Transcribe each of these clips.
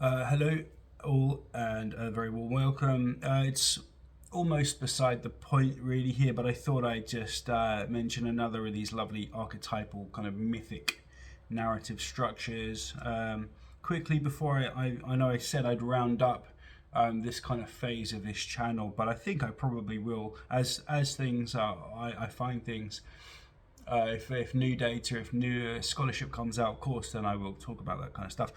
Hello, all, and a very warm welcome. It's almost beside the point, really, here, but I thought I'd just mention another of these lovely archetypal kind of mythic narrative structures quickly before I know I said I'd round up this kind of phase of this channel, but I think I probably will as things are. I find things. If new data, if new scholarship comes out, of course, then I will talk about that kind of stuff.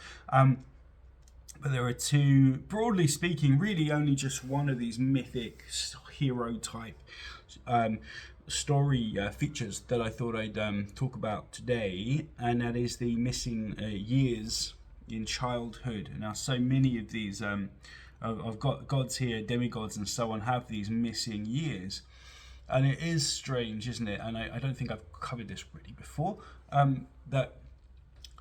But there are two, broadly speaking, really only just one of these mythic hero type story features that I thought I'd talk about today, and that is the missing years in childhood. Now, so many of these I've got gods here, demigods, and so on, have these missing years. And it is strange, isn't it? And I don't think I've covered this really before, that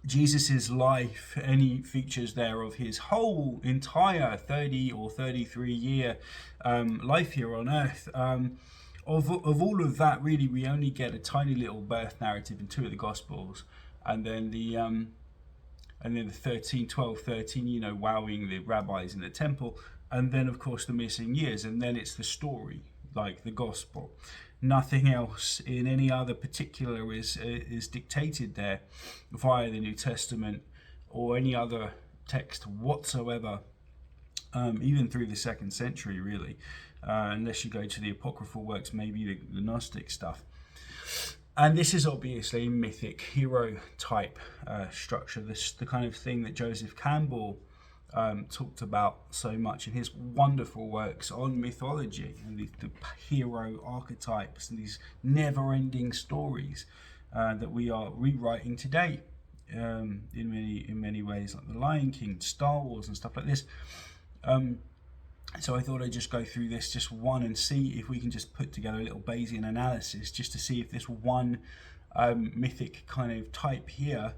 Jesus's life, any features there of his whole entire 30 or 33 year life here on earth, of all of that, really, we only get a tiny little birth narrative in two of the Gospels, and then the 12, 13, wowing the rabbis in the temple, and then, of course, the missing years, and then it's the story, like the Gospel. Nothing else in any other particular is dictated there via the New Testament or any other text whatsoever, even through the 2nd century, really, unless you go to the apocryphal works, maybe the Gnostic stuff. And this is obviously a mythic hero type structure, the kind of thing that Joseph Campbell talked about so much in his wonderful works on mythology and the hero archetypes and these never-ending stories that we are rewriting today in many ways, like the Lion King, Star Wars, and stuff like this. So I thought I'd just go through this just one and see if we can just put together a little Bayesian analysis just to see if this one mythic kind of type here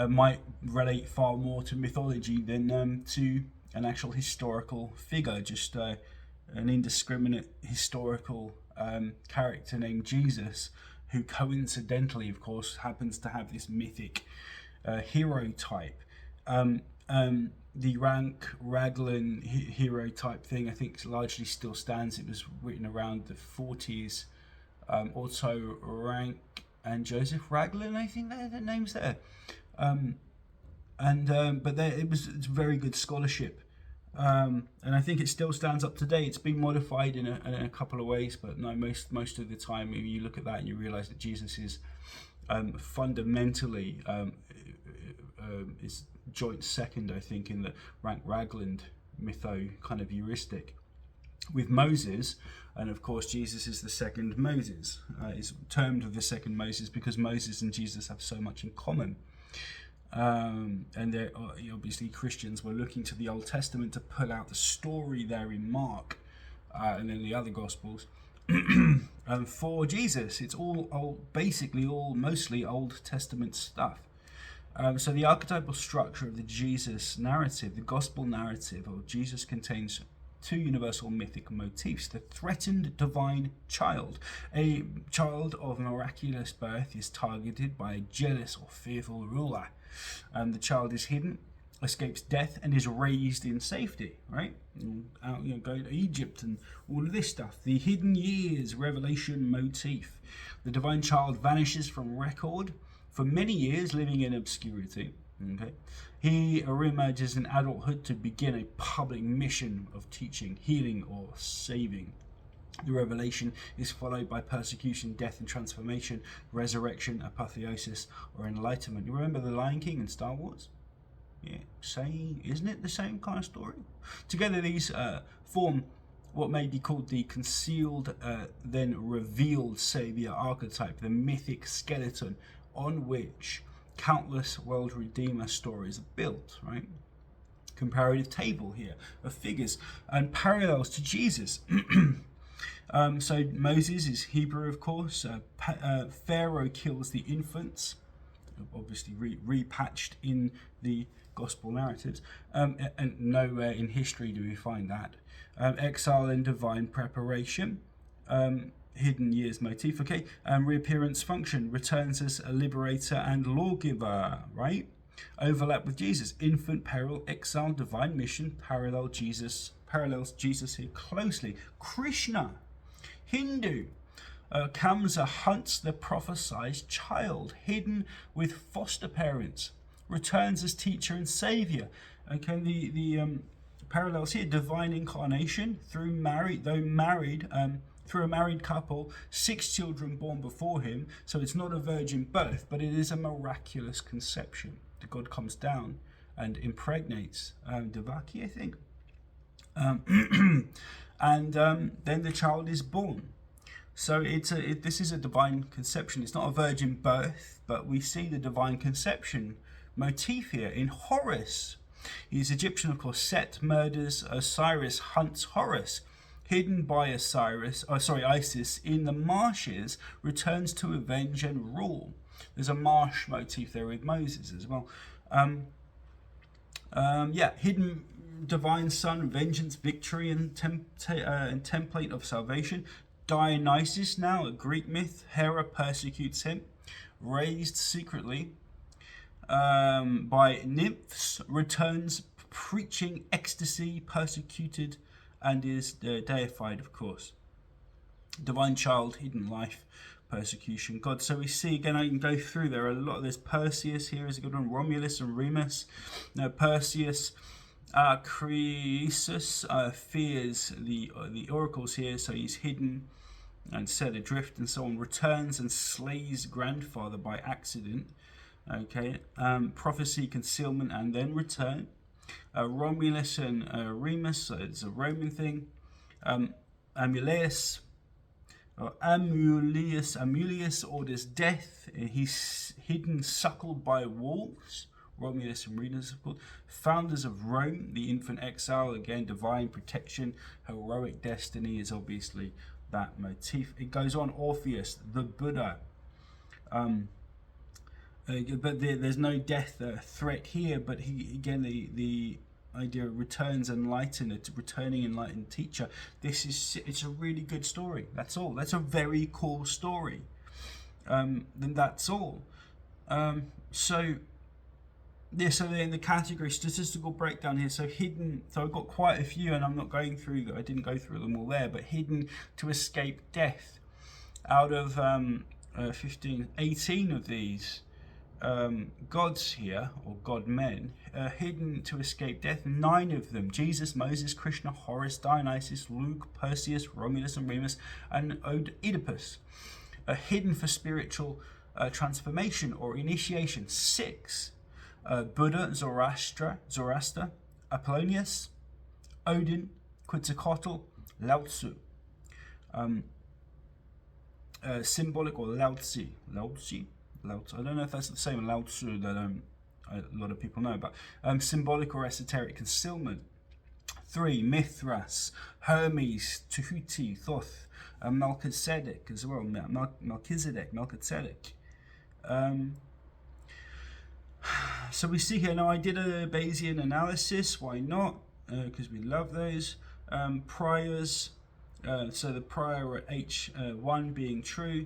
might relate far more to mythology than to an actual historical figure, just an indiscriminate historical character named Jesus, who coincidentally, of course, happens to have this mythic hero type. The Raglan hero type thing, I think, largely still stands. It was written around the 40s. Otto Rank and Joseph Raglan, I think their names there. But it's very good scholarship, and I think it still stands up today. It's been modified in a couple of ways, but no, most of the time you look at that and you realize that Jesus is fundamentally is joint second, I think, in the Rank-Ragland mytho kind of heuristic with Moses. And of course Jesus is the second Moses. Is termed the second Moses because Moses and Jesus have so much in common. And obviously Christians were looking to the Old Testament to pull out the story there in Mark and then the other Gospels for Jesus. It's mostly Old Testament stuff. So the archetypal structure of the Jesus narrative, the Gospel narrative of Jesus, contains two universal mythic motifs. The threatened divine child. A child of miraculous birth is targeted by a jealous or fearful ruler. The child is hidden, escapes death, and is raised in safety, right? Go to Egypt and all of this stuff. The hidden years revelation motif. The divine child vanishes from record for many years, living in obscurity. Okay, he reemerges in adulthood to begin a public mission of teaching, healing, or saving. The revelation is followed by persecution, death, and transformation, resurrection, apotheosis, or enlightenment. You remember the Lion King and Star Wars? Yeah, isn't it the same kind of story? Together, these form what may be called the concealed, then revealed savior archetype, the mythic skeleton on which countless world redeemer stories are built, right? Comparative table here of figures and parallels to Jesus. So Moses is Hebrew, of course. Pharaoh kills the infants, obviously repatched in the gospel narratives, and nowhere in history do we find that. Exile and divine preparation. Hidden years motif, okay, and reappearance function, returns as a liberator and lawgiver, right? overlap with Jesus. Infant, peril, exile, divine mission parallels Jesus here closely. Krishna, Hindu, Kamsa hunts the prophesied child hidden with foster parents, returns as teacher and savior. Okay, the parallels here: divine incarnation through through a married couple, 6 children born before him. So it's not a virgin birth, but it is a miraculous conception. The God comes down and impregnates Devaki, I think, and then the child is born. So this is a divine conception. It's not a virgin birth, but we see the divine conception motif here in Horus. He's Egyptian, of course. Set murders Osiris, hunts Horus. Hidden by Isis in the marshes, returns to avenge and rule. There's a marsh motif there with Moses as well. Hidden divine son, vengeance, victory, and template of salvation. Dionysus, now a Greek myth. Hera persecutes him, raised secretly by nymphs, returns preaching ecstasy, persecuted, and is deified, of course. Divine child, hidden life, persecution, God. So we see again, I can go through, there are a lot. There's Perseus here is a good one, Romulus and Remus. Now Perseus, Croesus fears the oracles here, so he's hidden and set adrift and so on. Returns and slays grandfather by accident. Okay, prophecy, concealment, and then return. Romulus and Remus, so it's a Roman thing. Amulius orders death. He's hidden, suckled by wolves. Romulus and Remus, of course. Founders of Rome, the infant exile, again, divine protection, heroic destiny is obviously that motif. It goes on. Orpheus, the Buddha. But there's no death threat here, but he again the idea of returns enlightened, returning enlightened teacher. It's a really good story. That's all. That's a very cool story. Then that's all. So in the category statistical breakdown here, so hidden. So I've got quite a few, and I'm not going through that. I didn't go through them all there, but hidden to escape death. Out of 18 of these. Gods here, or god men, hidden to escape death. 9 of them: Jesus, Moses, Krishna, Horus, Dionysus, Luke, Perseus, Romulus and Remus, and Oedipus. Hidden for spiritual transformation or initiation. 6: Buddha, Zoroaster, Apollonius, Odin, Quetzalcoatl, Lao Tzu. Symbolic, or Lao Tzu. I don't know if that's the same Lao Tzu that a lot of people know about. Symbolic or esoteric concealment. 3: Mithras, Hermes, Tahuti, Thoth, Melchizedek as well. Melchizedek. So we see here, now I did a Bayesian analysis, why not? Because we love those. Priors. So the prior at H1 being true,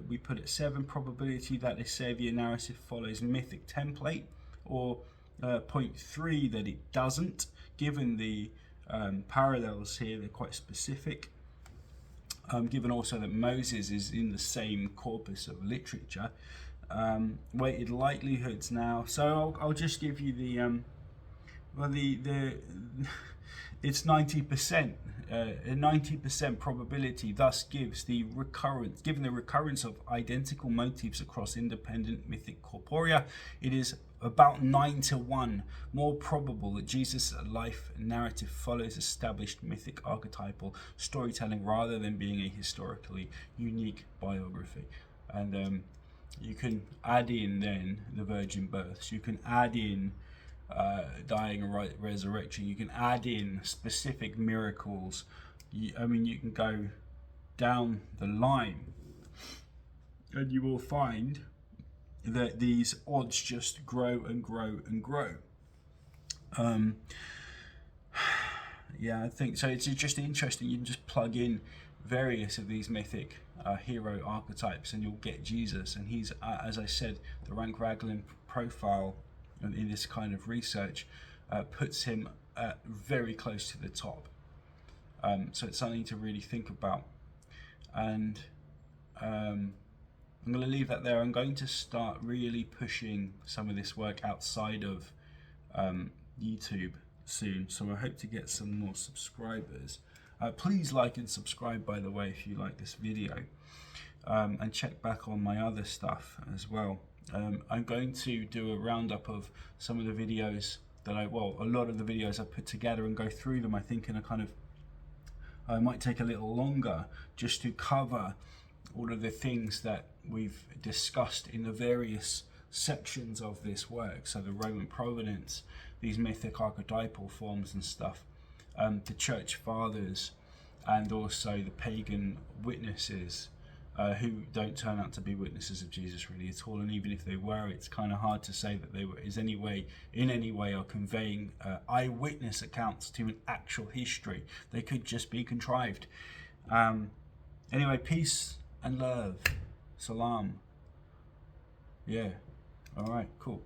we put at 7. Probability that the Savior narrative follows mythic template, or 0.3 that it doesn't, given the parallels here, they're quite specific. Given also that Moses is in the same corpus of literature. Weighted likelihoods now. So I'll just give you the it's 90%. A 90% probability thus gives given the recurrence of identical motifs across independent mythic corporea, it is about 9-1 more probable that Jesus' life narrative follows established mythic archetypal storytelling rather than being a historically unique biography. And you can add in then the virgin births, you can add in dying and resurrection, you can add in specific miracles. You can go down the line and you will find that these odds just grow and grow and grow. I think so. It's just interesting. You can just plug in various of these mythic hero archetypes and you'll get Jesus, and he's as I said, the rank Raglan profile in this kind of research puts him very close to the top. So it's something to really think about. And I'm going to leave that there. I'm going to start really pushing some of this work outside of YouTube soon, so I hope to get some more subscribers. Please like and subscribe, by the way, if you like this video, and check back on my other stuff as well. I'm going to do a roundup of some of the videos that a lot of the videos I put together and go through them. I think in a kind of, I might take a little longer just to cover all of the things that we've discussed in the various sections of this work. So the Roman provenance, these mythic archetypal forms and stuff, the church fathers, and also the pagan witnesses who don't turn out to be witnesses of Jesus really at all. And even if they were, it's kind of hard to say that they were in any way are conveying eyewitness accounts to an actual history. They could just be contrived. Anyway, peace and love. Salam. Yeah. All right, cool.